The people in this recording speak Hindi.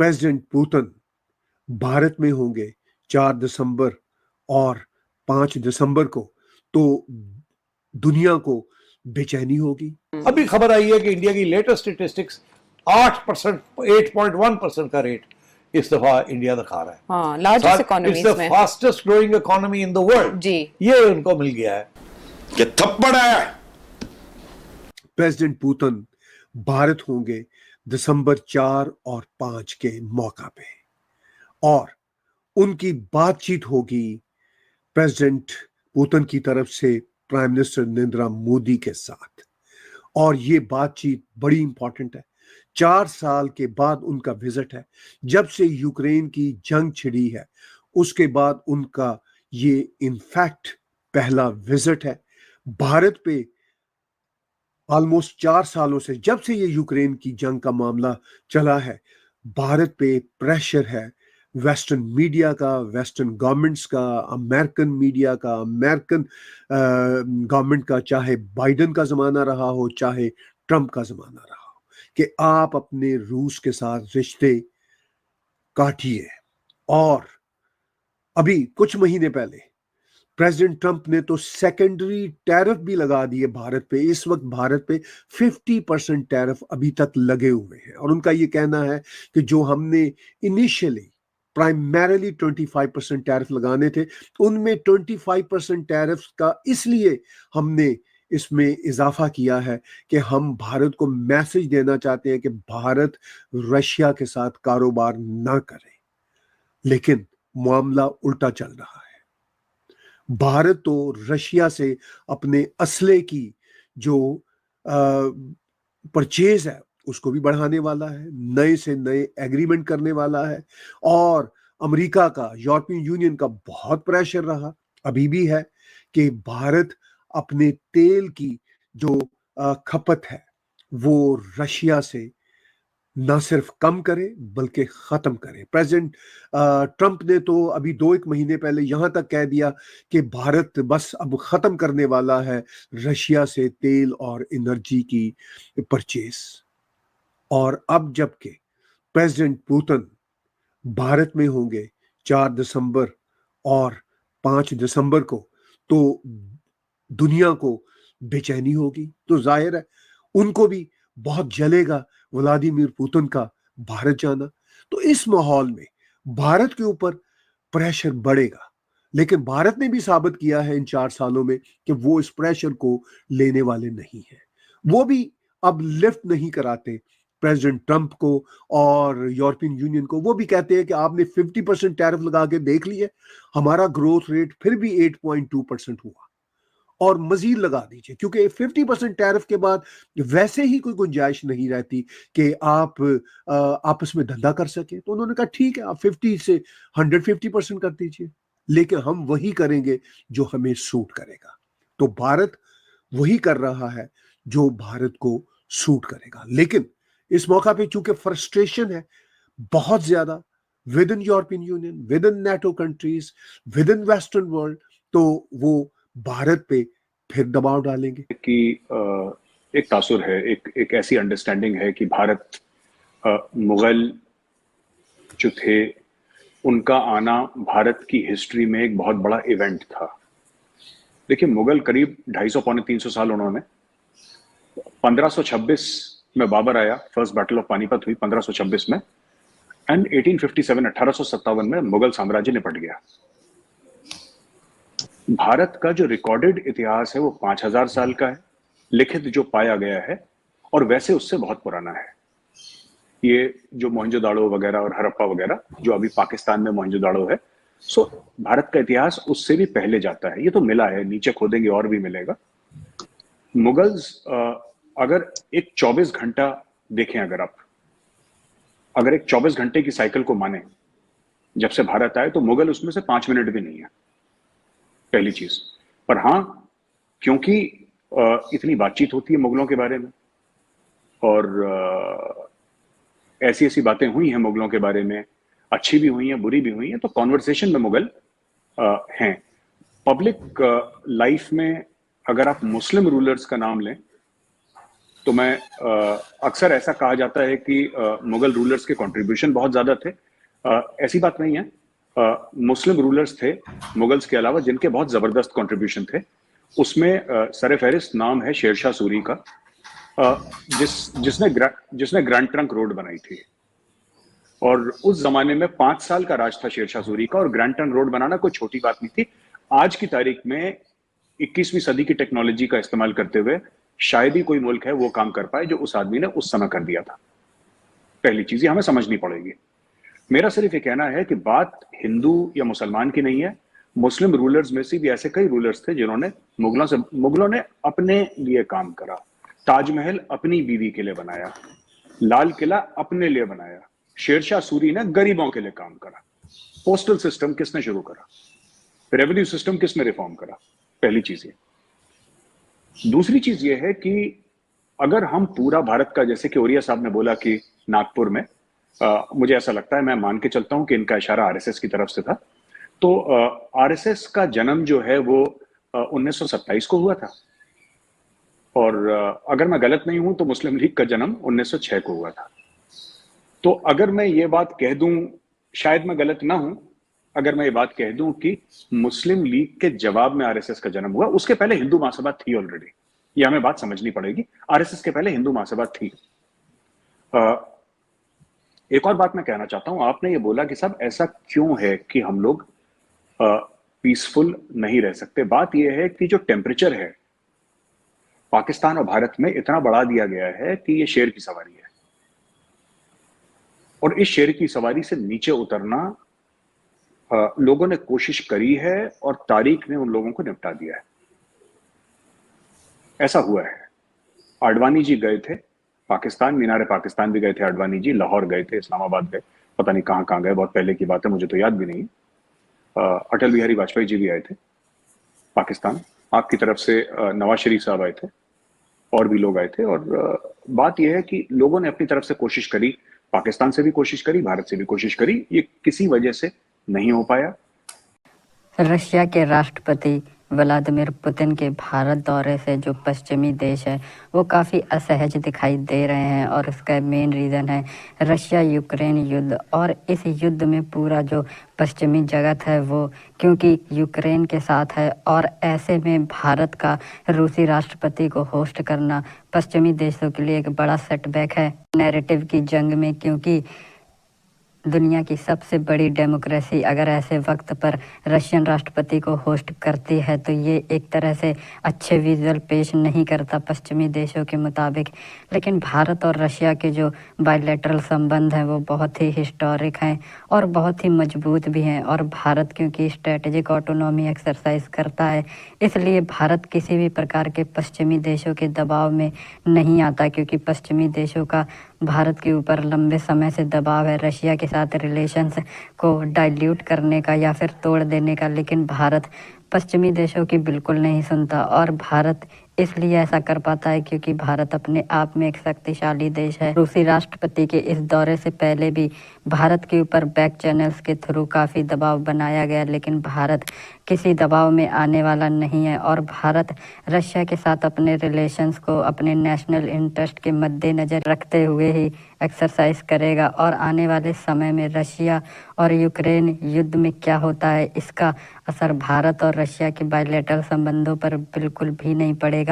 प्रेसिडेंट पुतिन भारत में होंगे 4 दिसंबर और 5 दिसंबर को, तो दुनिया को बेचैनी होगी। अभी खबर आई है कि इंडिया की लेटेस्ट स्टेटिस्टिक्स 8%, 8.1% का रेट इस दफा इंडिया दिखा रहा है। हाँ, लार्जेस्ट इकोनॉमीज में, fastest growing economy in the world जी, ये उनको मिल गया है। कि थप्पड़ है। प्रेसिडेंट पुतिन भारत होंगे दिसंबर 4 और 5 के मौका पे, और उनकी बातचीत होगी प्रेसिडेंट पुतिन की तरफ से प्राइम मिनिस्टर नरेंद्र मोदी के साथ, और ये बातचीत बड़ी इंपॉर्टेंट है। 4 साल के बाद उनका विजिट है। जब से यूक्रेन की जंग छिड़ी है उसके बाद उनका ये इनफैक्ट पहला विजिट है भारत पे। ऑलमोस्ट 4 सालों से, जब से ये यूक्रेन की जंग का मामला चला है, भारत पे प्रेशर है वेस्टर्न मीडिया का, वेस्टर्न गवर्नमेंट्स का, अमेरिकन मीडिया का, अमेरिकन गवर्नमेंट का, चाहे बाइडेन का जमाना रहा हो चाहे ट्रंप का जमाना रहा हो, कि आप अपने रूस के साथ रिश्ते काटिए। और अभी कुछ महीने पहले प्रेसिडेंट ट्रंप ने तो सेकेंडरी टैरिफ भी लगा दिए भारत पे। इस वक्त भारत पे 50% टैरिफ अभी तक लगे हुए हैं, और उनका ये कहना है कि जो हमने इनिशियली प्राइमरीली 25% टैरिफ लगाने थे, उनमें 25% टैरिफ का इसलिए हमने इसमें इजाफा किया है कि हम भारत को मैसेज देना चाहते हैं कि भारत रशिया के साथ कारोबार ना करे। लेकिन मामला उल्टा चल रहा है। भारत तो रशिया से अपने असले की जो परचेज है उसको भी बढ़ाने वाला है, नए से नए एग्रीमेंट करने वाला है, और अमेरिका का, यूरोपियन यूनियन का बहुत प्रेशर रहा, अभी भी है, कि भारत अपने तेल की जो खपत है वो रशिया से ना सिर्फ कम करे बल्कि खत्म करे। प्रेसिडेंट ट्रंप ने तो अभी 2-1 महीने पहले यहां तक कह दिया कि भारत बस अब खत्म करने वाला है रशिया से तेल और एनर्जी की परचेस। और अब जबकि प्रेसिडेंट पुतिन भारत में होंगे 4 दिसंबर और 5 दिसंबर को, तो दुनिया को बेचैनी होगी। तो जाहिर है उनको भी बहुत जलेगा व्लादिमीर पुतिन का भारत जाना। तो इस माहौल में भारत के ऊपर प्रेशर बढ़ेगा, लेकिन भारत ने भी साबित किया है इन 4 सालों में कि वो इस प्रेशर को लेने वाले नहीं है। वो भी अब लिफ्ट नहीं कराते प्रेसिडेंट ट्रंप को और यूरोपियन यूनियन को। वो भी कहते हैं कि आपने 50% टैरिफ लगा के देख लिए, हमारा ग्रोथ रेट फिर भी 8.2% हुआ, और मजीद लगा दीजिए, क्योंकि 50% टैरिफ के बाद वैसे ही कोई गुंजाइश नहीं रहती कि आप आपस में धंधा कर सके। तो उन्होंने कहा ठीक है, आप 50 से 150% कर दीजिए, लेकिन हम वही करेंगे जो हमें सूट करेगा। तो भारत वही कर रहा है जो भारत को सूट करेगा। लेकिन इस मौका पे चूंकि फ्रस्ट्रेशन है बहुत ज्यादा with in European union, with in NATO countries, with in western world, तो वो भारत पे फिर दबाव डालेंगे कि एक तासुर है, एक ऐसी अंडरस्टैंडिंग है कि भारत, मुगल जो थे उनका आना भारत की हिस्ट्री में एक बहुत बड़ा इवेंट था। देखिए, मुगल करीब 250-300 साल उन्होंने, 1526 में बाबर आया, फर्स्ट बैटल ऑफ पानीपत हुई 1526 में, एंड 1857 में मुगल साम्राज्य निपट गया। भारत का जो रिकॉर्डेड इतिहास है वो 5000 साल का है, लिखित जो पाया गया है, और वैसे उससे बहुत पुराना है। ये जो मोहनजोदाड़ो वगैरह और हड़प्पा वगैरह जो अभी पाकिस्तान में मोहनजोदाड़ो है, सो भारत का इतिहास उससे भी पहले जाता है। ये तो मिला है, नीचे खोदेंगे और भी मिलेगा। मुगल्स अगर एक 24 घंटा देखें, अगर एक 24 घंटे की साइकिल को माने जब से भारत आए, तो मुगल उसमें से 5 मिनट भी नहीं है, पहली चीज। पर हाँ, क्योंकि इतनी बातचीत होती है मुगलों के बारे में, और ऐसी ऐसी बातें हुई हैं मुगलों के बारे में, अच्छी भी हुई हैं, बुरी भी हुई हैं, तो कॉन्वर्सेशन में मुगल हैं। पब्लिक लाइफ में अगर आप मुस्लिम रूलर्स का नाम लें तो मैं अक्सर ऐसा कहा जाता है कि मुगल रूलर्स के कंट्रीब्यूशन बहुत ज्यादा थे। ऐसी बात नहीं है। मुस्लिम रूलर्स थे मुगल्स के अलावा जिनके बहुत जबरदस्त कंट्रीब्यूशन थे। उसमें सरफहरिस्त नाम है शेरशाह सूरी का, जिसने ग्रैंड ट्रंक रोड बनाई थी। और उस जमाने में 5 साल का राज था शेरशाह सूरी का, और ग्रैंड ट्रंक रोड बनाना कोई छोटी बात नहीं थी। आज की तारीख में 21वीं सदी की टेक्नोलॉजी का इस्तेमाल करते हुए शायद ही कोई मुल्क है वो काम कर पाए जो उस आदमी ने उस समय कर दिया था। पहली चीज ये हमें समझनी पड़ेगी। मेरा सिर्फ ये कहना है कि बात हिंदू या मुसलमान की नहीं है। मुस्लिम रूलर्स में से भी ऐसे कई रूलर्स थे जिन्होंने मुगलों ने अपने लिए काम करा। ताजमहल अपनी बीवी के लिए बनाया, लाल किला अपने लिए बनाया। शेरशाह सूरी ने गरीबों के लिए काम करा। पोस्टल सिस्टम किसने शुरू करा? रेवेन्यू सिस्टम किसने रिफॉर्म करा? पहली चीज ये। दूसरी चीज ये है कि अगर हम पूरा भारत का, जैसे कि ओरिया साहब ने बोला कि नागपुर में, मुझे ऐसा लगता है, मैं मान के चलता हूं कि इनका इशारा आरएसएस की तरफ से था। तो आरएसएस का जन्म जो है वो 1927 को हुआ था, और अगर मैं गलत नहीं हूं तो मुस्लिम लीग का जन्म 1906 को हुआ था। तो अगर मैं ये बात कह दूं, शायद मैं गलत ना हूं, अगर मैं ये बात कह दूं कि मुस्लिम लीग के जवाब में आरएसएस का जन्म हुआ, उसके पहले हिंदू महासभा थी ऑलरेडी। ये हमें बात समझनी पड़ेगी। आरएसएस के पहले हिंदू महासभा थी। एक और बात मैं कहना चाहता हूं। आपने ये बोला कि साहब ऐसा क्यों है कि हम लोग पीसफुल नहीं रह सकते। बात यह है कि जो टेम्परेचर है पाकिस्तान और भारत में इतना बढ़ा दिया गया है कि ये शेर की सवारी है, और इस शेर की सवारी से नीचे उतरना लोगों ने कोशिश करी है, और तारीख ने उन लोगों को निपटा दिया है। ऐसा हुआ है। आडवाणी जी गए थे पाकिस्तान, मीनार पाकिस्तान भी गए थे आडवाणी जी, लाहौर गए थे, इस्लामाबाद गए, पता नहीं कहां कहां गए, बहुत पहले की बात है, मुझे तो याद भी नहीं। अटल बिहारी वाजपेयी जी भी आए थे पाकिस्तान, आपकी तरफ से नवाज शरीफ साहब आए थे, और भी लोग आए थे। और बात यह है कि लोगों ने अपनी तरफ से कोशिश करी, पाकिस्तान से भी कोशिश करी, भारत से भी कोशिश करी, ये किसी वजह से नहीं हो पाया। रशिया के राष्ट्रपति व्लादिमीर पुतिन के भारत दौरे से जो पश्चिमी देश है वो काफ़ी असहज दिखाई दे रहे हैं, और इसका मेन रीज़न है रशिया यूक्रेन युद्ध। और इस युद्ध में पूरा जो पश्चिमी जगत है वो क्योंकि यूक्रेन के साथ है, और ऐसे में भारत का रूसी राष्ट्रपति को होस्ट करना पश्चिमी देशों के लिए एक बड़ा सेटबैक है नैरेटिव की जंग में। क्योंकि दुनिया की सबसे बड़ी डेमोक्रेसी अगर ऐसे वक्त पर रशियन राष्ट्रपति को होस्ट करती है तो ये एक तरह से अच्छे विजुअल पेश नहीं करता पश्चिमी देशों के मुताबिक। लेकिन भारत और रशिया के जो बायलैटरल संबंध हैं वो बहुत ही हिस्टोरिक हैं और बहुत ही मजबूत भी हैं, और भारत क्योंकि स्ट्रेटेजिक ऑटोनॉमी एक्सरसाइज करता है इसलिए भारत किसी भी प्रकार के पश्चिमी देशों के दबाव में नहीं आता, क्योंकि पश्चिमी देशों का भारत के ऊपर लंबे समय से दबाव है रशिया के साथ रिलेशंस को डाइल्यूट करने का या फिर तोड़ देने का। लेकिन भारत पश्चिमी देशों की बिल्कुल नहीं सुनता, और भारत इसलिए ऐसा कर पाता है क्योंकि भारत अपने आप में एक शक्तिशाली देश है। रूसी राष्ट्रपति के इस दौरे से पहले भी भारत के ऊपर बैक चैनल्स के थ्रू काफ़ी दबाव बनाया गया, लेकिन भारत किसी दबाव में आने वाला नहीं है, और भारत रशिया के साथ अपने रिलेशंस को अपने नेशनल इंटरेस्ट के मद्देनज़र रखते हुए ही एक्सरसाइज करेगा। और आने वाले समय में रशिया और यूक्रेन युद्ध में क्या होता है इसका असर भारत और रशिया के बायलैटरल संबंधों पर बिल्कुल भी नहीं पड़ेगा।